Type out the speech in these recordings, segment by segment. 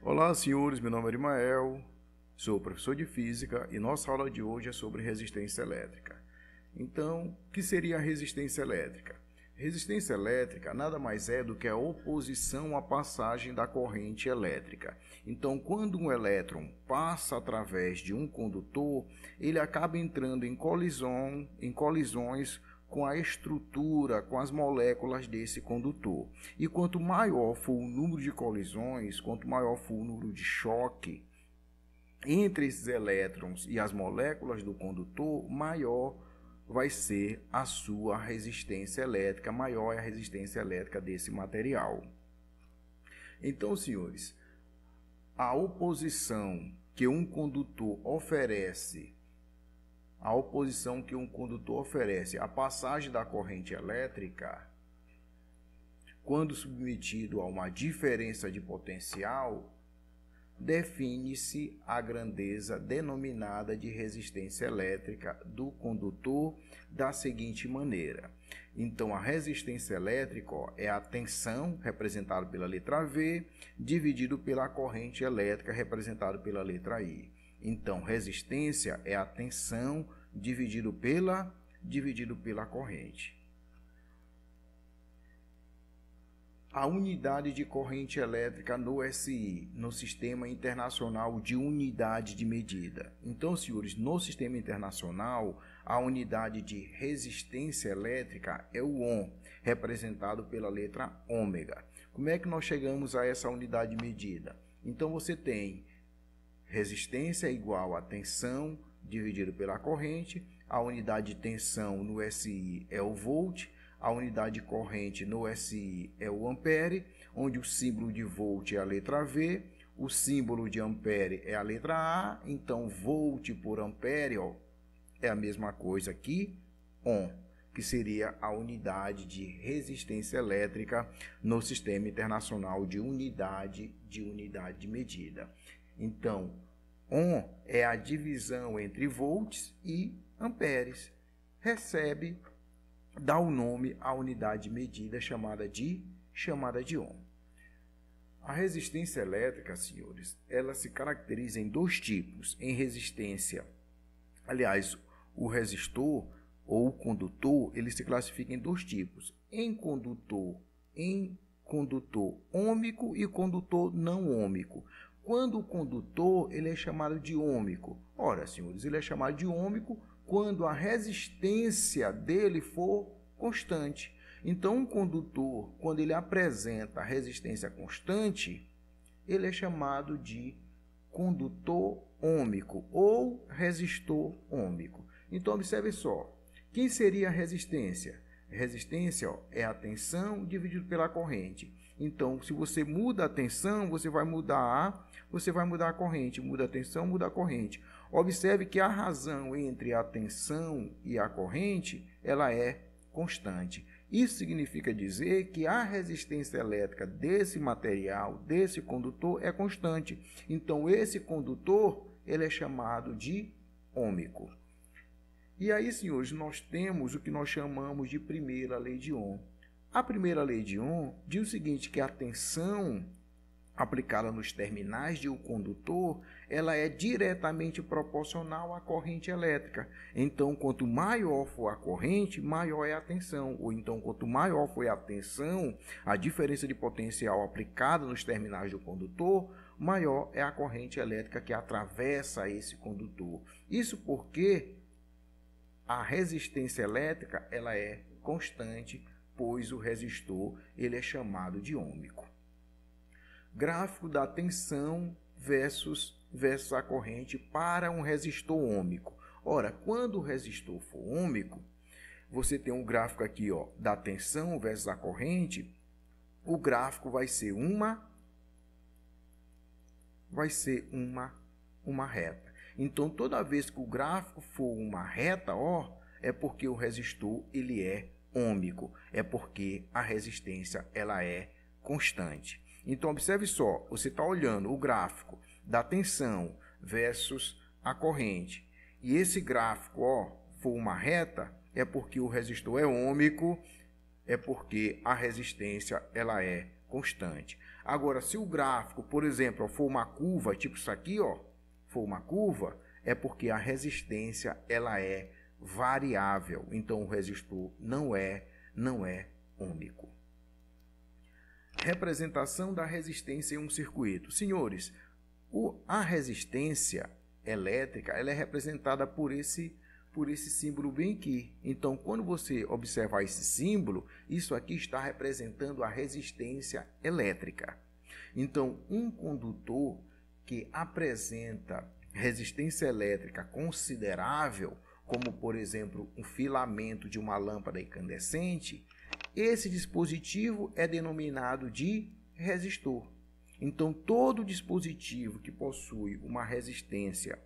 Olá, senhores, meu nome é Arimael, sou professor de Física e nossa aula de hoje é sobre resistência elétrica. Então, o que seria a resistência elétrica? Resistência elétrica nada mais é do que a oposição à passagem da corrente elétrica. Então, quando um elétron passa através de um condutor, ele acaba entrando em colisões com a estrutura, com as moléculas desse condutor. E quanto maior for o número de colisões, quanto maior for o número de choque entre esses elétrons e as moléculas do condutor, maior vai ser a sua resistência elétrica, maior é a resistência elétrica desse material. Então, senhores, a oposição que um condutor oferece à passagem da corrente elétrica, quando submetido a uma diferença de potencial, define-se a grandeza denominada de resistência elétrica do condutor da seguinte maneira. Então, a resistência elétrica é a tensão, representada pela letra V, dividido pela corrente elétrica, representada pela letra I. Então, resistência é a tensão dividido pela corrente. A unidade de corrente elétrica no SI, no Sistema Internacional de Unidade de Medida. Então, senhores, no Sistema Internacional, a unidade de resistência elétrica é o Ohm, representado pela letra ômega. Como é que nós chegamos a essa unidade de medida? Então, você tem resistência igual a tensão dividido pela corrente, a unidade de tensão no SI é o volt, a unidade de corrente no SI é o ampere, onde o símbolo de volt é a letra V, o símbolo de ampere é a letra A, então volt por ampere é a mesma coisa que Ohm, que seria a unidade de resistência elétrica no Sistema Internacional de Unidade de Medida. Então, Ohm é a divisão entre volts e amperes. Dá o nome à unidade de medida chamada de Ohm. A resistência elétrica, senhores, ela se caracteriza em dois tipos. Em resistência, aliás, o resistor ou o condutor, ele se classifica em dois tipos. Em condutor ôhmico e condutor não ôhmico. Quando o condutor, ele é chamado de ôhmico. Ora, senhores, ele é chamado de ôhmico quando a resistência dele for constante. Então, um condutor, quando ele apresenta resistência constante, ele é chamado de condutor ôhmico ou resistor ôhmico. Então, observe só, quem seria a resistência? Resistência é a tensão dividido pela corrente. Então, se você muda a tensão, você vai mudar a corrente. Muda a tensão, muda a corrente. Observe que a razão entre a tensão e a corrente, ela é constante. Isso significa dizer que a resistência elétrica desse material, desse condutor, é constante. Então, esse condutor, ele é chamado de ôhmico. E aí, senhores, nós temos o que nós chamamos de primeira lei de Ohm. A primeira lei de Ohm diz o seguinte, que a tensão aplicada nos terminais de um condutor, ela é diretamente proporcional à corrente elétrica. Então, quanto maior for a corrente, maior é a tensão. Ou então, quanto maior for a tensão, a diferença de potencial aplicada nos terminais do condutor, maior é a corrente elétrica que atravessa esse condutor. Isso porque a resistência elétrica, ela é constante, pois o resistor, ele é chamado de ôhmico. Gráfico da tensão versus a corrente para um resistor ôhmico. Ora, quando o resistor for ôhmico, você tem um gráfico aqui, da tensão versus a corrente. O gráfico vai ser uma reta. Então, toda vez que o gráfico for uma reta, é porque o resistor ele é ôhmico, é porque a resistência ela é constante. Então, observe só, você está olhando o gráfico da tensão versus a corrente. E esse gráfico, for uma reta, é porque o resistor é ôhmico, é porque a resistência ela é constante. Agora, se o gráfico, por exemplo, for uma curva, tipo isso aqui, ó, for uma curva, é porque a resistência ela é variável. Então, o resistor não é ômico. Representação da resistência em um circuito. Senhores, a resistência elétrica ela é representada por esse símbolo bem aqui. Então, quando você observar esse símbolo, isso aqui está representando a resistência elétrica. Então, um condutor que apresenta resistência elétrica considerável, como, por exemplo, um filamento de uma lâmpada incandescente, esse dispositivo é denominado de resistor. Então, todo dispositivo que possui uma resistência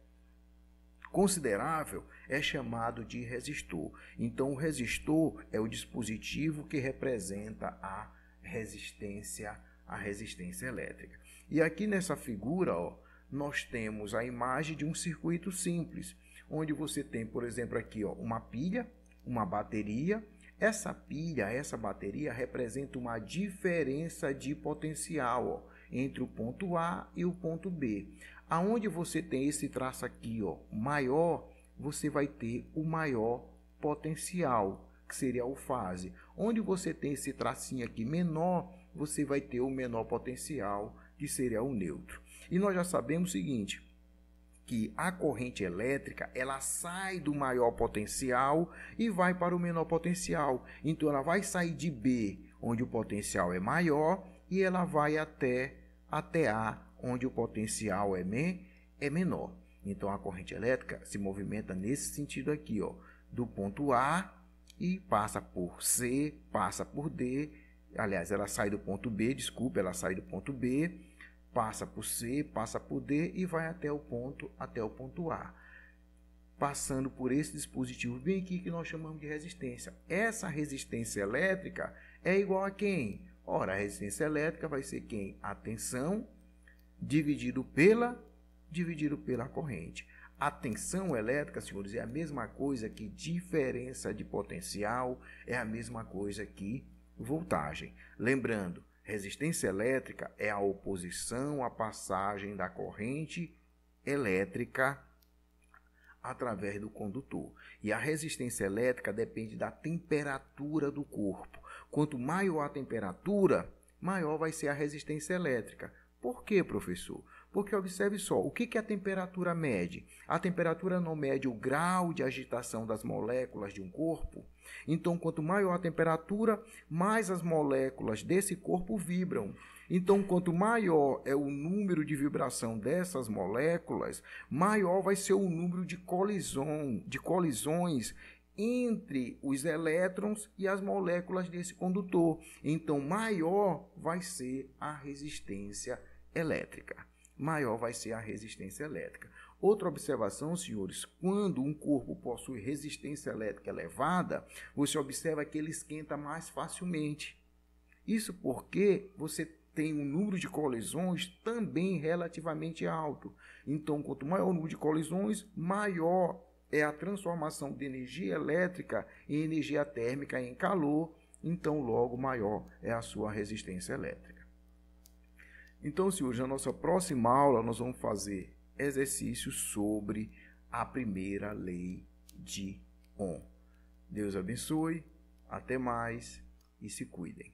considerável é chamado de resistor. Então, o resistor é o dispositivo que representa a resistência elétrica. E aqui nessa figura, ó, nós temos a imagem de um circuito simples, onde você tem, por exemplo, aqui, ó, uma pilha, uma bateria. Essa pilha, essa bateria representa uma diferença de potencial, ó, entre o ponto A e o ponto B. Aonde você tem esse traço aqui, ó, maior, você vai ter o maior potencial, que seria o fase. Onde você tem esse tracinho aqui menor, você vai ter o menor potencial, que seria o neutro. E nós já sabemos o seguinte, que a corrente elétrica ela sai do maior potencial e vai para o menor potencial. Então, ela vai sair de B, onde o potencial é maior, e ela vai até A, onde o potencial é menor. Então, a corrente elétrica se movimenta nesse sentido aqui, ó, do ponto A e passa por C, passa por D. Aliás, ela sai do ponto B, ela sai do ponto B, passa por C, passa por D e vai até o ponto A. Passando por esse dispositivo bem aqui que nós chamamos de resistência. Essa resistência elétrica é igual a quem? Ora, a resistência elétrica vai ser quem? A tensão dividido pela corrente. A tensão elétrica, senhores, é a mesma coisa que diferença de potencial, é a mesma coisa que voltagem. Lembrando, resistência elétrica é a oposição à passagem da corrente elétrica através do condutor. E a resistência elétrica depende da temperatura do corpo. Quanto maior a temperatura, maior vai ser a resistência elétrica. Por quê, professor? Porque observe só, o que a temperatura mede? A temperatura não mede o grau de agitação das moléculas de um corpo. Então, quanto maior a temperatura, mais as moléculas desse corpo vibram. Então, quanto maior é o número de vibração dessas moléculas, maior vai ser o número de colisões entre os elétrons e as moléculas desse condutor. Então, maior vai ser a resistência elétrica. Maior vai ser a resistência elétrica. Outra observação, senhores, quando um corpo possui resistência elétrica elevada, você observa que ele esquenta mais facilmente. Isso porque você tem um número de colisões também relativamente alto. Então, quanto maior o número de colisões, maior é a transformação de energia elétrica em energia térmica em calor, então logo maior é a sua resistência elétrica. Então, senhores, na nossa próxima aula nós vamos fazer exercícios sobre a primeira lei de Ohm. Deus abençoe, até mais e se cuidem.